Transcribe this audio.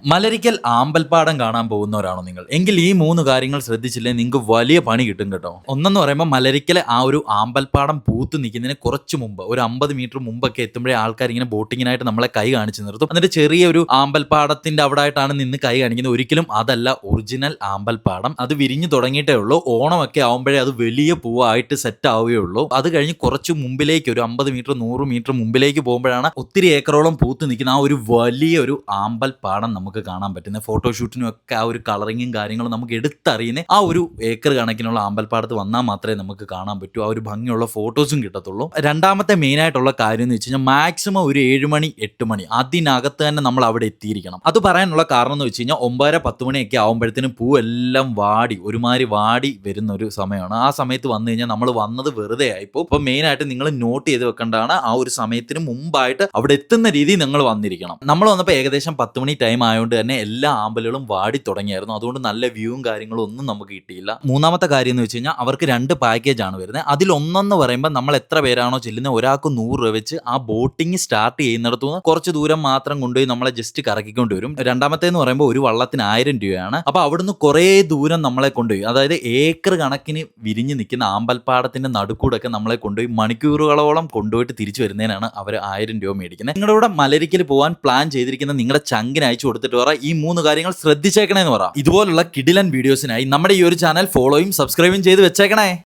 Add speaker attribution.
Speaker 1: മലരിക്കൽ ആമ്പൽപ്പാടം കാണാൻ പോകുന്നവരാണോ നിങ്ങൾ? എങ്കിൽ ഈ 3 കാര്യങ്ങൾ ശ്രദ്ധിച്ചില്ലെങ്കിൽ നിങ്ങൾക്ക് വലിയ പണി കിട്ടും കേട്ടോ. ഒന്നെന്ന് പറയുമ്പോൾ മലരിക്കലെ ആ ഒരു ആമ്പൽപ്പാടം പൂത്ത് നിൽക്കുന്നതിന് കുറച്ച് മുമ്പ് ഒരു 50 മീറ്റർ മുമ്പൊക്കെ എത്തുമ്പോഴേ ആൾക്കാർ ഇങ്ങനെ ബോട്ടിങ്ങിനായിട്ട് നമ്മളെ കൈ കാണിച്ചു നിർത്തും. എന്നിട്ട് ചെറിയൊരു ആമ്പൽപ്പാടത്തിന്റെ അവിടെ ആയിട്ടാണ് നിന്ന് കൈ കാണിക്കുന്നത്. ഒരിക്കലും അതല്ല ഒറിജിനൽ ആമ്പൽപ്പാടം. അത് വിരിഞ്ഞു തുടങ്ങിയിട്ടേ ഉള്ളൂ. ഓണമൊക്കെ ആവുമ്പോഴേ അത് വലിയ പൂവായിട്ട് സെറ്റ് ആവുകയുള്ളൂ. അത് കഴിഞ്ഞ് കുറച്ച് മുമ്പിലേക്ക് ഒരു 50 മീറ്റർ 100 മീറ്റർ മുമ്പിലേക്ക് പോകുമ്പോഴാണ് ഒത്തിരി ഏക്കറോളം പൂത്ത് നിൽക്കുന്ന ആ ഒരു വലിയൊരു ആമ്പൽപ്പാടം നമുക്ക് കാണാൻ പറ്റുന്നത്. ഫോട്ടോഷൂട്ടിനും ഒക്കെ ആ ഒരു കളറിങ്ങും കാര്യങ്ങളും നമുക്ക് എടുത്തറിയുന്ന ആ ഒരു ഏക്കർ കണക്കിനുള്ള ആമ്പൽപ്പാടത്ത് വന്നാൽ മാത്രമേ നമുക്ക് കാണാൻ പറ്റൂ. ആ ഒരു ഭംഗിയുള്ള ഫോട്ടോസും കിട്ടത്തുള്ളൂ. രണ്ടാമത്തെ മെയിൻ ആയിട്ടുള്ള കാര്യം എന്ന് വെച്ച് കഴിഞ്ഞാൽ മാക്സിമം ഒരു 7 മണി 8 മണി അതിനകത്ത് തന്നെ നമ്മൾ അവിടെ എത്തിയിരിക്കണം. അത് പറയാനുള്ള കാരണം എന്ന് വെച്ച് കഴിഞ്ഞാൽ 9:30 മണിയൊക്കെ ആകുമ്പോഴത്തേനും പൂവെല്ലാം വാടി ഒരുമാതിരി വാടി വരുന്ന ഒരു സമയമാണ്. ആ സമയത്ത് വന്നു കഴിഞ്ഞാൽ നമ്മൾ വന്നത് വെറുതെ ആയിപ്പോ. അപ്പോൾ മെയിൻ ആയിട്ട് നിങ്ങൾ നോട്ട് ചെയ്ത് വെക്കേണ്ടതാണ് ആ ഒരു സമയത്തിന് മുമ്പായിട്ട് അവിടെ എത്തുന്ന രീതിയിൽ നിങ്ങൾ വന്നിരിക്കണം. നമ്മൾ വന്നപ്പോൾ ഏകദേശം 10 മണി ടൈം ആയതുകൊണ്ട് തന്നെ എല്ലാ ആമ്പലുകളും വാടി തുടങ്ങിയായിരുന്നു. അതുകൊണ്ട് നല്ല വ്യൂവും കാര്യങ്ങളും ഒന്നും നമുക്ക് കിട്ടിയില്ല. മൂന്നാമത്തെ കാര്യം എന്ന് വെച്ച് കഴിഞ്ഞാൽ അവർക്ക് 2 പാക്കേജ് ആണ് വരുന്നത്. അതിൽ ഒന്നെന്ന് പറയുമ്പോൾ നമ്മൾ എത്ര പേരാണോ ചെല്ലുന്നത് ഒരാൾക്ക് 100 രൂപ വെച്ച് ആ ബോട്ടിങ് സ്റ്റാർട്ട് ചെയ്യുന്നിടത്തുനിന്ന് കുറച്ച് ദൂരം മാത്രം കൊണ്ടുപോയി നമ്മളെ ജസ്റ്റ് കറക്കിക്കൊണ്ട് വരും. രണ്ടാമത്തേന്ന് പറയുമ്പോൾ ഒരു വള്ളത്തിന് 1000 രൂപയാണ്. അപ്പോൾ അവിടുന്ന് കുറേ ദൂരം നമ്മളെ കൊണ്ടുപോയി, അതായത് ഏക്കർ കണക്കിന് വിരിഞ്ഞ് നിൽക്കുന്ന ആമ്പൽപ്പാടത്തിന്റെ നടുക്കൂടൊക്കെ നമ്മളെ കൊണ്ടുപോയി മണിക്കൂറുകളോളം കൊണ്ടുപോയിട്ട് തിരിച്ചു വരുന്നതിനാണ് അവർ 1000 രൂപ മേടിക്കുന്നത്. നിങ്ങളുടെ കൂടെ മലരിക്കൽ പോകാൻ പ്ലാൻ ചെയ്തിരിക്കുന്ന നിങ്ങളുടെ ചങ്കിന് അയച്ചു കൊടുത്തിട്ട് പറ ഈ 3 കാര്യങ്ങൾ ശ്രദ്ധിച്ചേക്കണേന്ന് പറ. ഇതുപോലുള്ള കിടിലൻ വീഡിയോസിനായി നമ്മുടെ ഈ ഒരു ചാനൽ ഫോളോയും സബ്സ്ക്രൈബും ചെയ്ത് വെച്ചേക്കണേ.